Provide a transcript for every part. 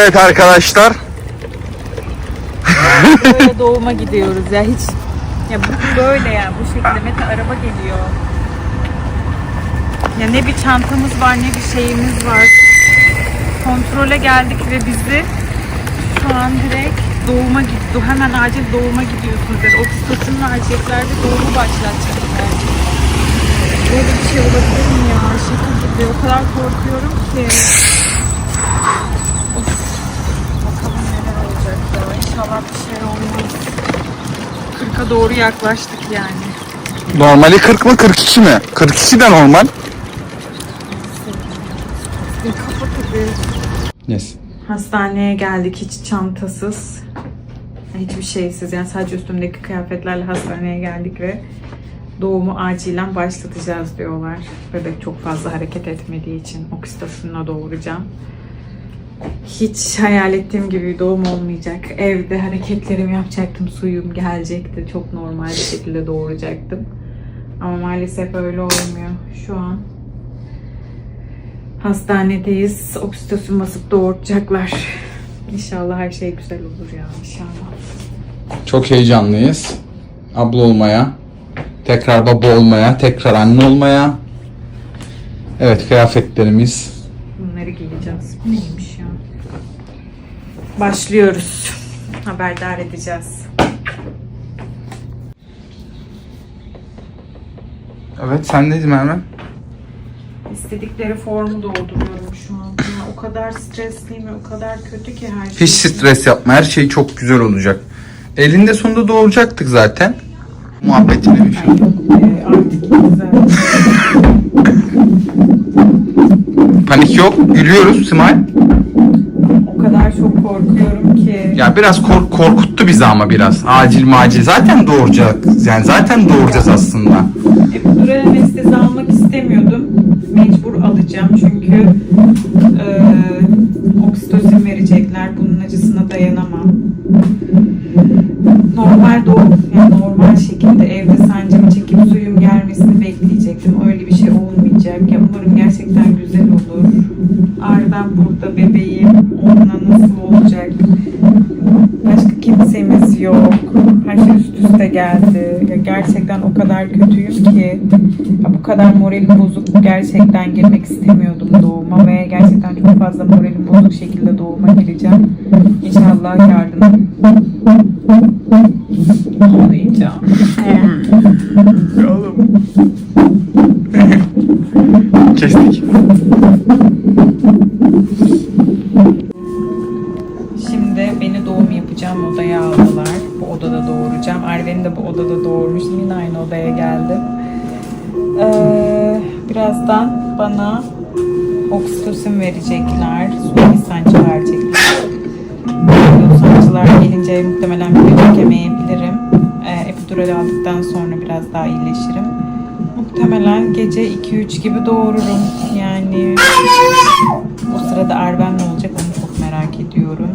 Evet arkadaşlar. Böyle doğuma gidiyoruz ya hiç. Ya bu böyle yani bu şekilde. Mete araba geliyor. Ya ne bir çantamız var ne bir şeyimiz var. Kontrole geldik ve bizi şu an direkt doğuma gitti. Hemen acil doğuma gidiyorsunuz dedi. Oksitosin vereceklerdi, doğumu başlatacaklar. Böyle bir şey olabilir mi ya? Şaka gibi. O kadar korkuyorum ki. Of. Bakalım neler olacak ya. İnşallah bir şey olmaz. 40'a doğru yaklaştık yani. Normali 40 mı 42 mi? 42 de normal. Kafa gibi. Yes. Hastaneye geldik hiç çantasız. Hiçbir şeysiz yani sadece üstümdeki kıyafetlerle hastaneye geldik ve doğumu acilen başlatacağız diyorlar. Bebek çok fazla hareket etmediği için oksitosinle doğuracağım. Hiç hayal ettiğim gibi bir doğum olmayacak. Evde hareketlerimi yapacaktım, suyum gelecekti. Çok normal bir şekilde doğuracaktım. Ama maalesef öyle olmuyor. Şu an hastanedeyiz. Oksitosin basıp doğuracaklar. İnşallah her şey güzel olur ya. İnşallah. Çok heyecanlıyız. Abla olmaya, tekrar baba olmaya, tekrar anne olmaya. Evet, kıyafetlerimiz. Bunları giyeceğiz. Neymiş ya? Başlıyoruz. Haberdar edeceğiz. Evet, sen dedim hemen. İstedikleri formu dolduruyorum şu an. Ya, o kadar stresliyim ve o kadar kötü ki her şey. Hiç stres yapma, her şey çok güzel olacak. Elinde sonunda doğuracaktık zaten. Muhabbetini bir şey. Artık güzel. Panik yok, gülüyoruz Simay. O kadar çok korkuyorum ki. Ya biraz korkuttu bizi ama biraz. Acil. Zaten doğuracak. Yani zaten doğuracağız aslında. Epidural anestezi almak istemiyordum. Mecbur alacağım çünkü oksitosin verecekler. Bunun acısına dayanamam. Normal doğum, yani normal şekilde evde sancımı çekip suyum gelmesini bekleyecektim. Öyle bir şey olmayacak. Ya umarım gerçekten güzel olur. Arden burada bebeğim. Onunla nasıl olacak? Başka kimsemiz yok. Her şey üst üste geldi. Ya gerçekten o kadar kötüyüm ki. Ya bu kadar moralim bozuk. Gerçekten girmek istemiyordum doğuma ve gerçekten çok fazla moralim bozuk şekilde doğuma gireceğim. İnşallah yardım. Ağlayacağım. Oğlum. Kestik. Şimdi beni doğum yapacağım odaya aldılar. Bu odada doğuracağım. Arven'i de bu odada doğurmuştum. Yine aynı odaya geldim. Birazdan bana oksitosin verecekler. Suni sancı verecekler. Bu sancılar gelince muhtemelen video çekemeyebilirim. Epidural aldıktan sonra biraz daha iyileşirim. Muhtemelen gece 2-3 gibi doğururum. Yani o sırada Arven ne olacak onu çok merak ediyorum.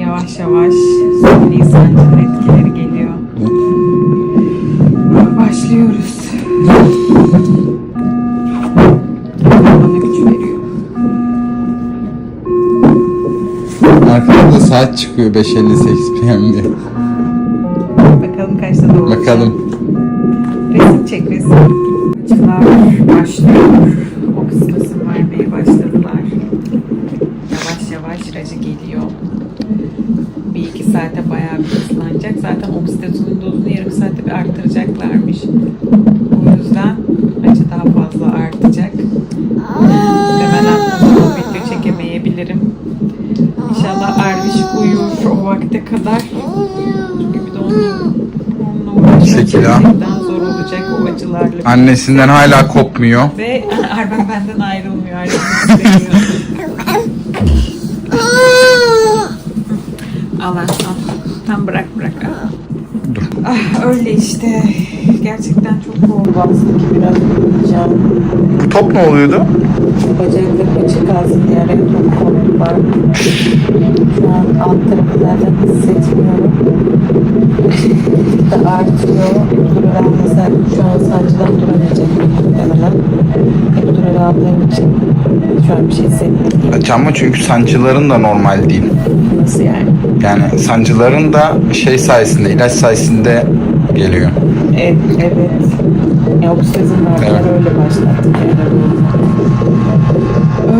Yavaş yavaş suni sancının etkileri geliyor. Başlıyoruz. Bana güç veriyor. Arkada saat çıkıyor 5:58 PM diye. Bakalım kaçta doğru. Bakalım. Resim çek resim. Acılar başlıyor. Oksitosin vermeye başladılar. Yavaş yavaş racı geliyor. 1-2 saate bayağı bir hızlanacak. Zaten oksitosinin dozunu yarım saatte bir arttıracaklarmış. O yüzden acı daha fazla artacak. Muhtemelen o video çekemeyebilirim. İnşallah Arviş uyur o vakte kadar. Çünkü bir de onunla uğraşmak Şekil ha. gerçekten zor olacak o acılarla. Annesinden hala kopmuyor. Ve Arven benden ayrılmıyor. Arven istemiyor. Al al. Tam bırak. Dur. Öyle işte. Gerçekten çok bol bastı ki biraz uyuyacağım. Bu top ne oluyordu? Bacaklarım açık kalsın diye araya top koydular. Şu an alt tarafı zaten hissetmiyorum. Da artıyor. Epidural mesela şu an sancıdan duramayacak muhtemelen. Epidural aldığım için şu an bir şey hissetmiyorum. Ama çünkü sancıların da normal değil. Nasıl yani? Yani sancıların da şey sayesinde, ilaç sayesinde geliyor. Evet. Ya oksijin verdiler Evet. öyle başlattık yani.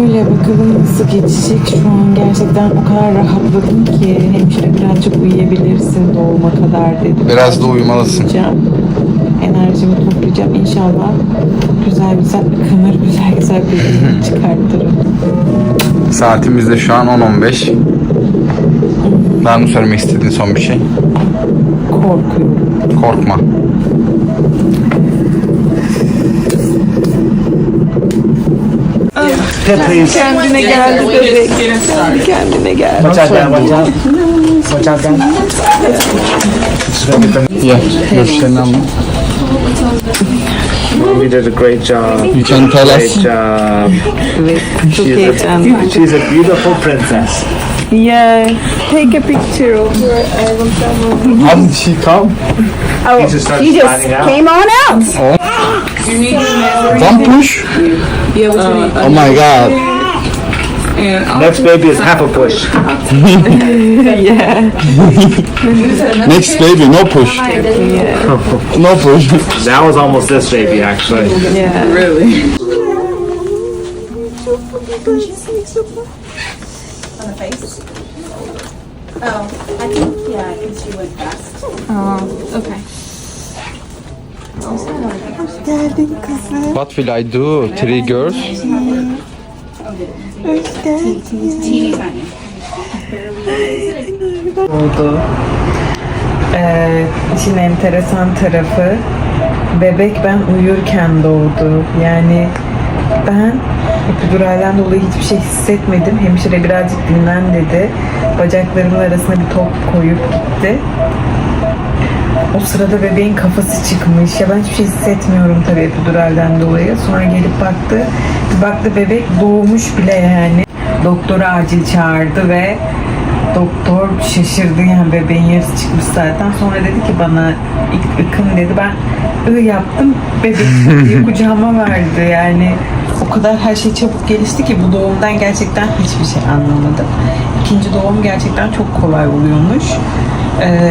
Öyle bakalım nasıl geçecek. Şu an gerçekten o kadar rahatladım ki hemşire birazcık uyuyabilirsin doğuma kadar dedi. Biraz da uyumalısın. Uyuyacağım. Enerjimi toplayacağım. İnşallah güzel ıkınır, güzel bir çıkartırım. Saatimiz de şu an 10:15. Daha mı söylemek istediğin son bir şey? Korkuyorum. Korkma. Kendine geldi bebek. Kendine geldi. Yeah, görüşlerini alma. You did a great job. You can tell Great us. job. Çok heyecanlı. She's a beautiful princess. Yeah, take a picture of her. How did she come? You just started finding out. Came on out. One push? Oh my god. Next baby is half a push. Yeah. Next baby, no push. No push. That was almost this baby, actually. Yeah. Really. On the face? Oh, I think, yeah, because she went fast. What will I do? 3 girls? Teeny tiny. Oldu. İşin enteresan tarafı bebek ben uyurken doğdu. Yani ben epiduralden dolayı hiçbir şey hissetmedim. Hemşire birazcık dinlen dedi. Bacaklarımın arasına bir top koyup gitti. O sırada bebeğin kafası çıkmış. Ya ben hiçbir şey hissetmiyorum tabii epiduralden dolayı. Sonra gelip baktı. Bir baktı bebek doğmuş bile yani. Doktoru acil çağırdı ve doktor şaşırdı yani bebeğin yarısı çıkmış zaten. Sonra dedi ki bana ıkın dedi. Ben yaptım. Bebek diye kucağıma verdi yani. O kadar her şey çabuk gelişti ki bu doğumdan gerçekten hiçbir şey anlamadım. İkinci doğum gerçekten çok kolay oluyormuş.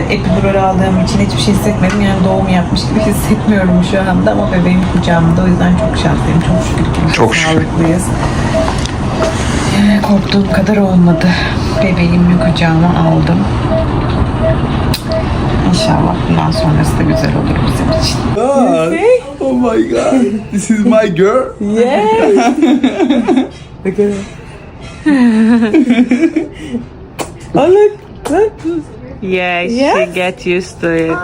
Epidural aldığım için hiçbir şey hissetmedim. Yani doğum yapmış gibi hissetmiyorum şu anda ama bebeğim kucağımda. O yüzden çok şanslıyım. Çok şükür ki Çok şükür. sağlıklıyız. Korktuğum kadar olmadı. Bebeğimi kucağıma aldım. İnşallah bundan sonrası da güzel olur bizim için. Oh my god. This is my girl. Look at it. Oh look. Yeah, she get used to it.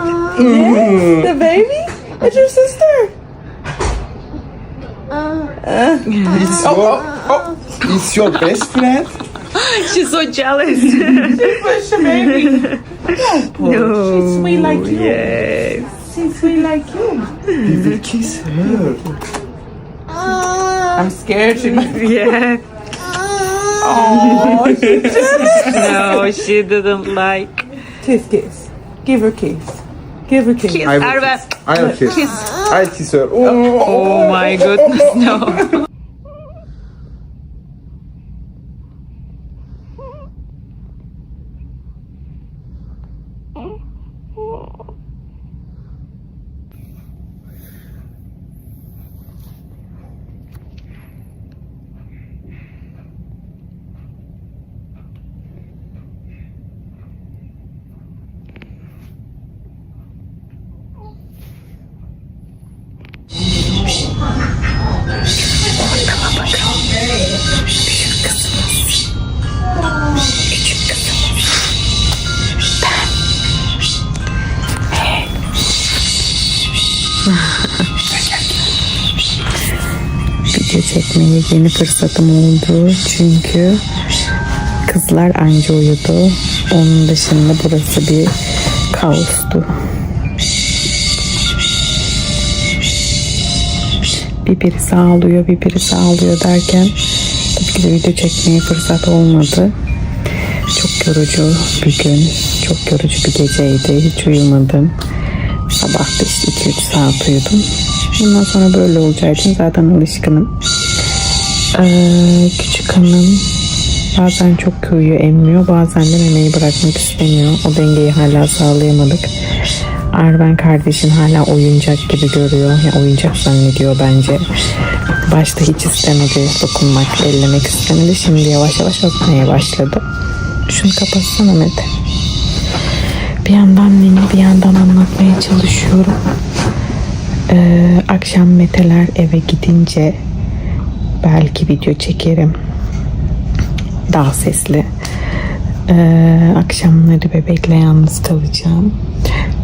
The baby? It's your sister. It's your best friend? She's so jealous. Push the baby. No. She's sweet like you. Yes. She's sweet like you. We will kiss her. I'm scared she might be. Yeah. No, she didn't like. Kiss. Give her kiss. Give her kiss. I will kiss. I'll kiss. I'll kiss her. Oh my goodness, no. Video çekmeye yeni fırsatım oldu çünkü kızlar anca uyudu. Onun dışında burası bir kaostu. birisi ağlıyor, birisi ağlıyor derken tabii ki de video çekmeye fırsat olmadı. Çok yorucu bir gün, çok yorucu bir geceydi. Hiç uyumadım. Sabah da işte 2-3 saat uyudum. Bundan sonra böyle olacağı için zaten alışkınım. Küçük hanım bazen çok uyuyor, emmiyor. Bazen de memeyi bırakmak istemiyor. O dengeyi hala sağlayamadık. Arven kardeşim hala oyuncak gibi görüyor. Ya oyuncak zannediyor bence. Başta hiç istemedi dokunmak, ellemek istemedi. Şimdi yavaş yavaş öpmeye başladı. Şunu kapatsana Mete. Bir yandan ninni bir yandan anlatmaya çalışıyorum. Akşam Meteler eve gidince belki video çekerim. Daha sesli. Akşamları bebekle yalnız kalacağım.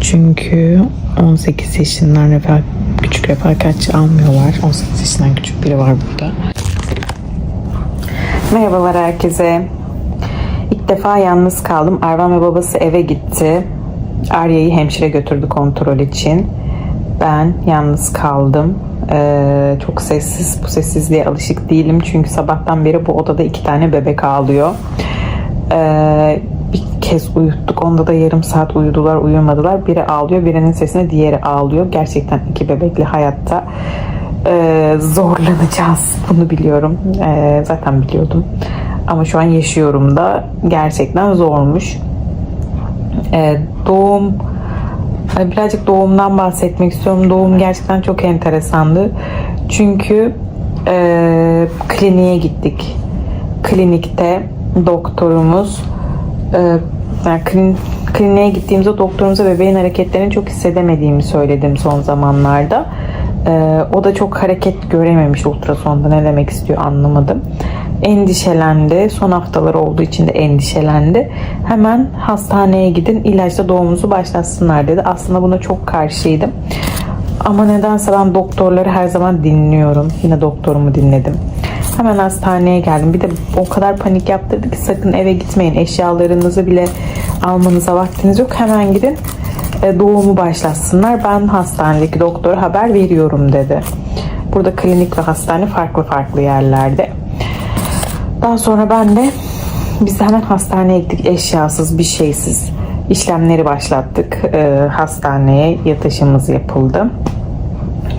Çünkü 18 yaşından küçük refakatçi almıyorlar. 18 yaşından küçük biri var burada. Merhabalar herkese. İlk defa yalnız kaldım. Arvan ve babası eve gitti. Arya'yı hemşire götürdü kontrol için. Ben yalnız kaldım. Çok sessiz. Bu sessizliğe alışık değilim. Çünkü sabahtan beri bu odada 2 tane bebek ağlıyor. Bir kez uyuttuk. Onda da yarım saat uyudular, uyumadılar. Biri ağlıyor, birinin sesine diğeri ağlıyor. Gerçekten 2 bebekli hayatta zorlanacağız. Bunu biliyorum. Zaten biliyordum. Ama şu an yaşıyorum da. Gerçekten zormuş. Doğum, birazcık doğumdan bahsetmek istiyorum. Doğum gerçekten çok enteresandı. Çünkü kliniğe gittik. Klinikte doktorumuz kliniğe gittiğimizde doktorumuza bebeğin hareketlerini çok hissedemediğimi söyledim son zamanlarda. O da çok hareket görememiş ultrasonda, ne demek istiyor anlamadım. Endişelendi. Son haftalar olduğu için de endişelendi. Hemen hastaneye gidin, ilaçla doğumunuzu başlatsınlar dedi. Aslında buna çok karşıydım. Ama nedense ben doktorları her zaman dinliyorum. Yine doktorumu dinledim. Hemen hastaneye geldim. Bir de o kadar panik yaptırdı ki sakın eve gitmeyin. Eşyalarınızı bile almanıza vaktiniz yok. Hemen gidin doğumu başlatsınlar. Ben hastanedeki doktora haber veriyorum dedi. Burada klinik ve hastane farklı yerlerde. Daha sonra biz de hemen hastaneye gittik. Eşyasız, bir şeysiz. İşlemleri başlattık. Hastaneye yatışımız yapıldı.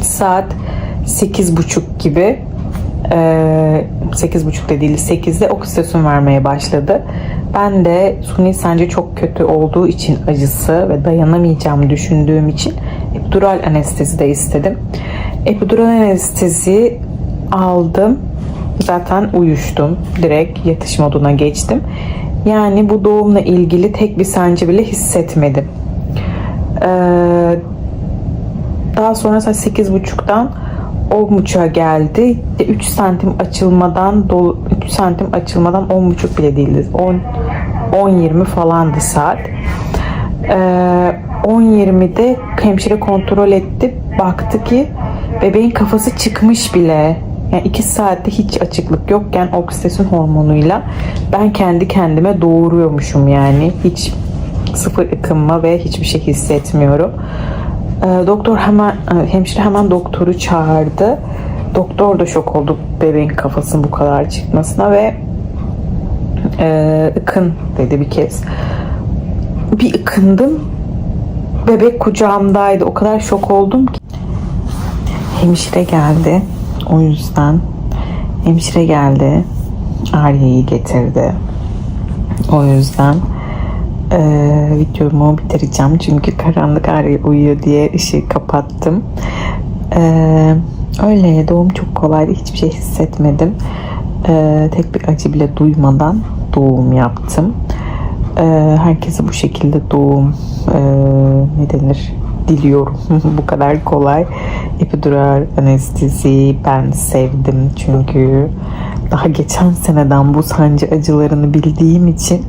Saat 8.30 gibi 8.30 da değil 8'de oksitosin vermeye başladı. Ben de suni sancı çok kötü olduğu için, acısı ve dayanamayacağımı düşündüğüm için epidural anestezi de istedim. Epidural anestezi aldım. Zaten uyuştum. Direkt yatış moduna geçtim. Yani bu doğumla ilgili tek bir sancı bile hissetmedim. Daha sonra saat 8.30'dan 10.30'a geldi. 3 santim açılmadan 10.30 bile değildi. 10.20 falandı saat. 10.20'de hemşire kontrol etti. Baktı ki bebeğin kafası çıkmış bile. Yani 2 saatte hiç açıklık yokken oksitosin hormonuyla ben kendi kendime doğuruyormuşum yani. Hiç sıfır ıkınma ve hiçbir şey hissetmiyorum. Hemşire hemen doktoru çağırdı. Doktor da şok oldu bebeğin kafasının bu kadar çıkmasına ve ıkın dedi bir kez. Bir ıkındım. Bebek kucağımdaydı. O kadar şok oldum ki. Hemşire geldi. O yüzden hemşire geldi. Arya'yı getirdi. O yüzden videomu bitireceğim. Çünkü karanlık, Arya uyuyor diye ışığı kapattım. Öyle doğum çok kolaydı. Hiçbir şey hissetmedim. Tek bir acı bile duymadan doğum yaptım. Herkese bu şekilde doğum diliyorum. Bu kadar kolay. Epidural anestezi ben sevdim çünkü daha geçen seneden bu sancı acılarını bildiğim için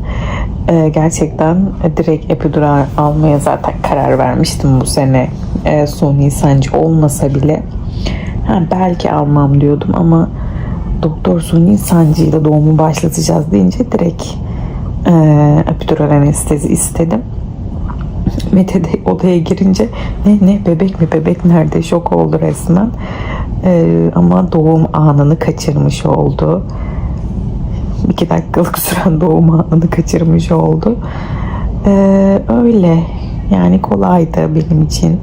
gerçekten direkt epidural almaya zaten karar vermiştim bu sene. Suni sancı olmasa bile belki almam diyordum ama doktor suni sancıyla doğumu başlatacağız deyince direkt epidural anestezi istedim. Mete de odaya girince ne bebek mi, bebek nerede, şok oldu resmen. Ama doğum anını kaçırmış oldu. 2 dakikalık süren doğum anını kaçırmış oldu. Öyle. Yani kolaydı benim için.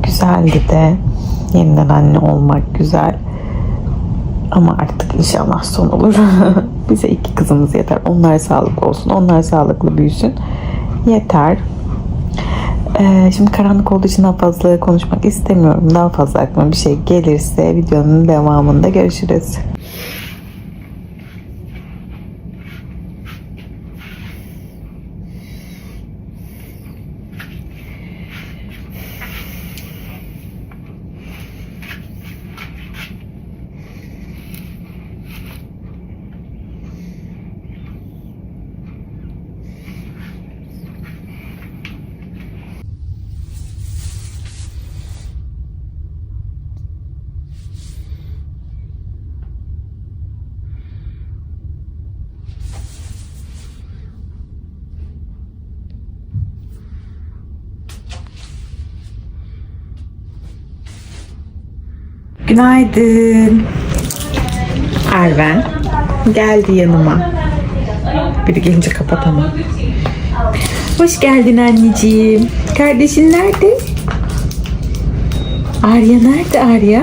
Güzeldi de. Yeniden anne olmak güzel. Ama artık inşallah son olur. Bize 2 kızımız yeter. Onlar sağlıklı olsun. Onlar sağlıklı büyüsün. Yeter. Şimdi karanlık olduğu için daha fazla konuşmak istemiyorum. Daha fazla aklıma bir şey gelirse videonun devamında görüşürüz. Günaydın. Arven geldi yanıma. Biri gelince kapatamam. Hoş geldin anneciğim. Kardeşin nerede? Arya nerede Arya?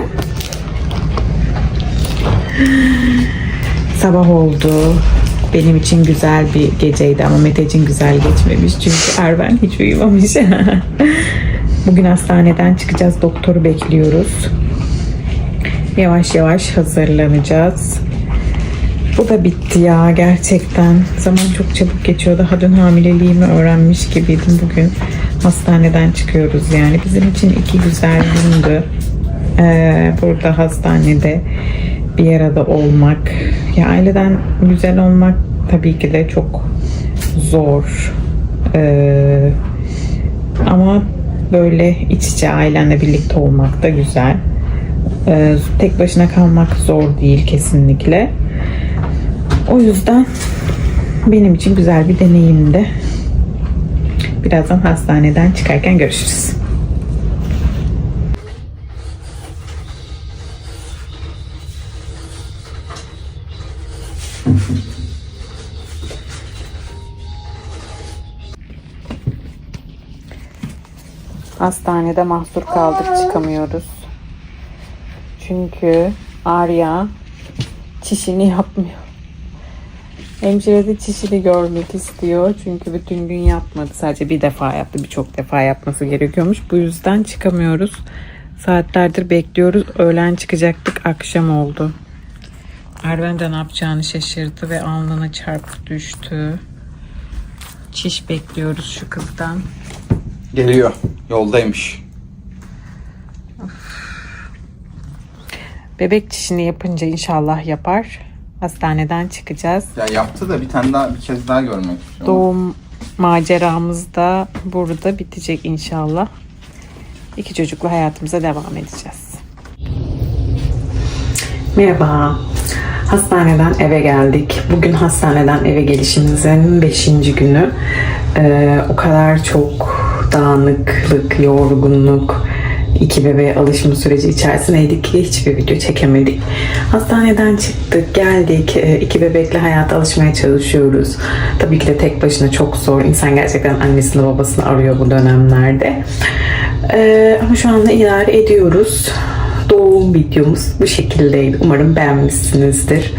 Sabah oldu. Benim için güzel bir geceydi ama Mete için güzel geçmemiş. Çünkü Arven hiç uyumamış. Bugün hastaneden çıkacağız. Doktoru bekliyoruz. Yavaş yavaş hazırlanacağız. Bu da bitti ya gerçekten. Zaman çok çabuk geçiyor. Daha dün hamileliğimi öğrenmiş gibiydim. Bugün hastaneden çıkıyoruz yani. Bizim için 2 güzel gündü. Burada hastanede bir arada olmak. Ya aileden güzel olmak tabii ki de çok zor. Ama böyle iç içe ailenle birlikte olmak da güzel. Tek başına kalmak zor değil kesinlikle. O yüzden benim için güzel bir deneyimdi. Birazdan hastaneden çıkarken görüşürüz. Hastanede mahsur kaldık, çıkamıyoruz. Çünkü Arya çişini yapmıyor. Hemşire de çişini görmek istiyor. Çünkü bütün gün yapmadı. Sadece bir defa yaptı. Birçok defa yapması gerekiyormuş. Bu yüzden çıkamıyoruz. Saatlerdir bekliyoruz. Öğlen çıkacaktık. Akşam oldu. Arven de ne yapacağını şaşırdı ve alnına çarpıp düştü. Çiş bekliyoruz şu kızdan. Geliyor. Yoldaymış. Bebek çişini yapınca inşallah yapar. Hastaneden çıkacağız. Ya yaptı da bir kez daha görmek istiyorum. Doğum maceramız da burada bitecek inşallah. 2 çocukla hayatımıza devam edeceğiz. Merhaba. Hastaneden eve geldik. Bugün hastaneden eve gelişimizin 5. günü. O kadar çok dağınıklık, yorgunluk, 2 bebeğe alışma süreci içerisindeydik ki hiçbir video çekemedik. Hastaneden çıktık, geldik. 2 bebekle hayata alışmaya çalışıyoruz. Tabii ki de tek başına çok zor. İnsan gerçekten annesini babasını arıyor bu dönemlerde. Ama şu anda idare ediyoruz. Doğum videomuz bu şekildeydi. Umarım beğenmişsinizdir.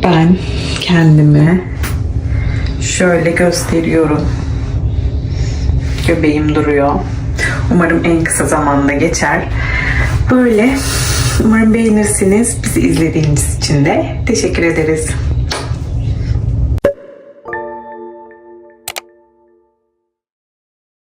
Ben kendimi şöyle gösteriyorum. Göbeğim duruyor. Umarım en kısa zamanda geçer. Böyle. Umarım beğenirsiniz. Bizi izlediğiniz için de teşekkür ederiz.